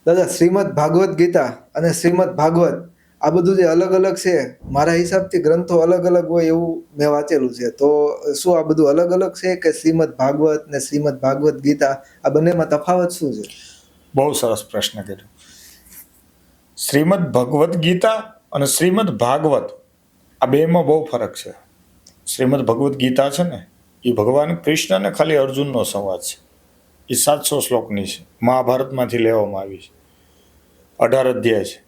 દાદા, શ્રીમદ ભાગવત ગીતા અને શ્રીમદ ભાગવત આ બધું જે અલગ અલગ છે, મારા હિસાબથી ગ્રંથો અલગ અલગ હોય એવું મેં વાંચેલું છે. તો શું આ બધું અલગ અલગ છે કે શ્રીમદ ભાગવત ને શ્રીમદ ભાગવત ગીતા આ બંનેમાં તફાવત શું છે? બહુ સરસ પ્રશ્ન કર્યો. શ્રીમદ ભગવદ્ ગીતા અને શ્રીમદ ભાગવત આ બેમાં બહુ ફરક છે. શ્રીમદ ભગવદ્ ગીતા છે ને, એ ભગવાન કૃષ્ણ અને ખાલી અર્જુનનો સંવાદ છે. એ 700 શ્લોકની છે, મહાભારતમાંથી લેવામાં આવી છે, 18 અધ્યાય છે.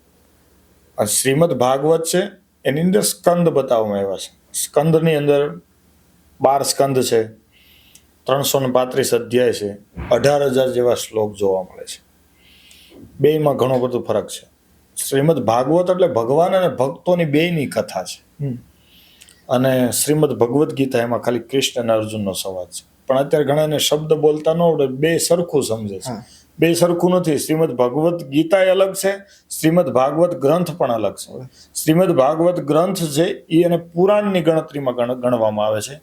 અને શ્રીમદ ભાગવત છે, એની અંદર સ્કંદ બતાવવામાં આવ્યા છે. સ્કંદની અંદર 12 સ્કંદ છે, 335 અધ્યાય છે, 18,000 જેવા શ્લોક જોવા મળે છે. બેયમાં ઘણો બધો ફરક છે. શ્રીમદ ભાગવત એટલે ભગવાન અને ભક્તોની બેયની કથા છે. અને શ્રીમદ ભગવદ્ ગીતા એમાં ખાલી કૃષ્ણ અને અર્જુનનો સંવાદ છે. પણ અત્યારે ઘણાને શબ્દ બોલતા ન આવડે, બે સરખું સમજે છે. બે સરખું નથી. શ્રીમદ ભગવદ્ ગીતા અલગ છે, શ્રીમદ ભાગવત ગ્રંથ પણ અલગ છે. શ્રીમદ ભાગવત ગ્રંથ છે એ અને પુરાણની ગણતરીમાં ગણવામાં આવે છે.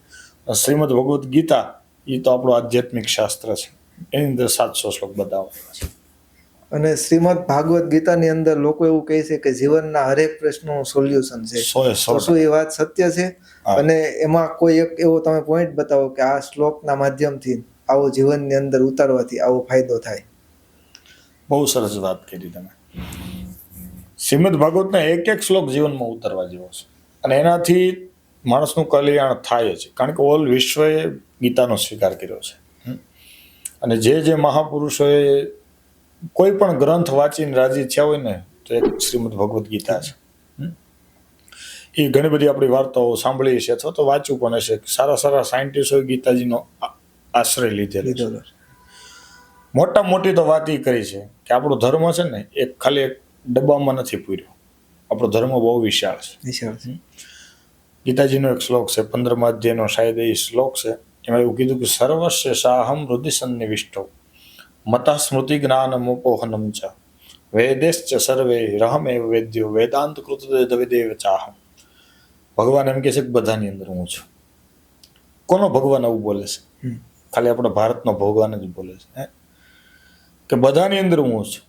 શ્રીમદ ભગવદ્ ગીતા એ તો આપણું આધ્યાત્મિક શાસ્ત્ર છે, એની અંદર 700 શ્લોક બતાવવામાં છે. અને શ્રીમદ ભાગવત ગીતાની અંદર લોકો એવું કહે છે કે જીવનના હરેક પ્રશ્નનું સોલ્યુશન છે. તો શું એ વાત સત્ય છે? અને એમાં કોઈ એક એવો તમે પોઈન્ટ બતાવો કે આ શ્લોકના માધ્યમથી આવો જીવનની અંદર ઉતારવાથી આવો ફાયદો થાય. બહુ સરસ વાત કરી તમે. શ્રીમદ ભાગવતના એક શ્લોક જીવનમાં ઉતારવા જેવો છે, અને એનાથી માણસનું કલ્યાણ થાય છે. કારણ કે ઓલ વિશ્વએ ગીતાનો સ્વીકાર કર્યો છે. અને જે મહાપુરુષોએ કોઈ પણ ગ્રંથ વાંચીને રાજી થયા હોય ને, તો એક શ્રીમદ ભગવદ્ ગીતા છે. એ ઘણી બધી આપણી વાર્તાઓ સાંભળી છે અથવા તો વાંચ્યું પણ હશે. સારા સાયન્ટિસ્ટોએ ગીતાજીનો આશ્રય લીધેલો છે. મોટી તો વાત એ કરી છે કે આપણો ધર્મ છે ને એક ખાલી એક ડબ્બામાં નથી પૂર્યો. આપણો ધર્મ બહુ વિશાળ છે. ગીતાજીનો એક શ્લોક છે, 15મા અધ્યાયનો શાયદ એ શ્લોક છે. એમાં એવું કીધું કે સર્વસ્ય સાહમ હૃદય સન્નિવિષ્ટો મતા સ્મૃતિ જ્ઞાન મોપોહનમ ચ વેદેશ્ચ સર્વે રહમેવ વેદ્યો વેદાંત કૃત વિદેવ ચાહમ. ભગવાન એમ કહે છે કે બધાની અંદર હું છું. કોનો ભગવાન આવું બોલે છે? ખાલી આપણો ભારતનો ભગવાન જ બોલે છે કે બધાની અંદર હું છું.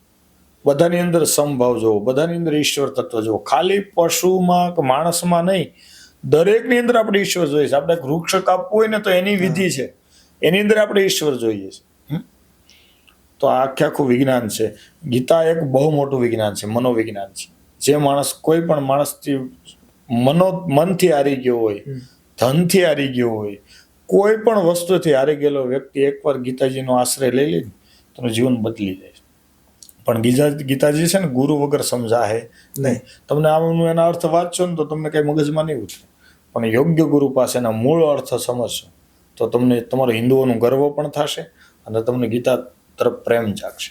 બધાની અંદર સમભાવ જોવો, બધાની અંદર ઈશ્વર તત્વ જોવો. ખાલી પશુમાં કે માણસમાં નહીં, દરેકની અંદર આપણે ઈશ્વર જોઈએ છે. આપણે વૃક્ષ કાપવું હોય ને તો એની વિધિ છે, એની અંદર આપણે ઈશ્વર જોઈએ છે. તો આખું વિજ્ઞાન છે. ગીતા એક બહુ મોટું વિજ્ઞાન છે, મનોવિજ્ઞાન છે. જે માણસ કોઈ પણ માણસથી મનથી હારી ગયો હોય, ધનથી હારી ગયો હોય, કોઈ પણ વસ્તુથી હારી ગયેલો વ્યક્તિ એકવાર ગીતાજીનો આશ્રય લઈ લે તો જીવન બદલી જાય છે. પણ ગીતાજી છે ને ગુરુ વગર સમજાય નહીં. તમને આનું એના અર્થ વાંચશો ને તો તમને કઈ મગજમાં નહીં ઉતરે. પણ યોગ્ય ગુરુ પાસેના મૂળ અર્થ સમજશો તો તમને તમારો હિન્દુઓનું ગર્વ પણ થશે અને તમને ગીતા તરફ પ્રેમ જાગશે.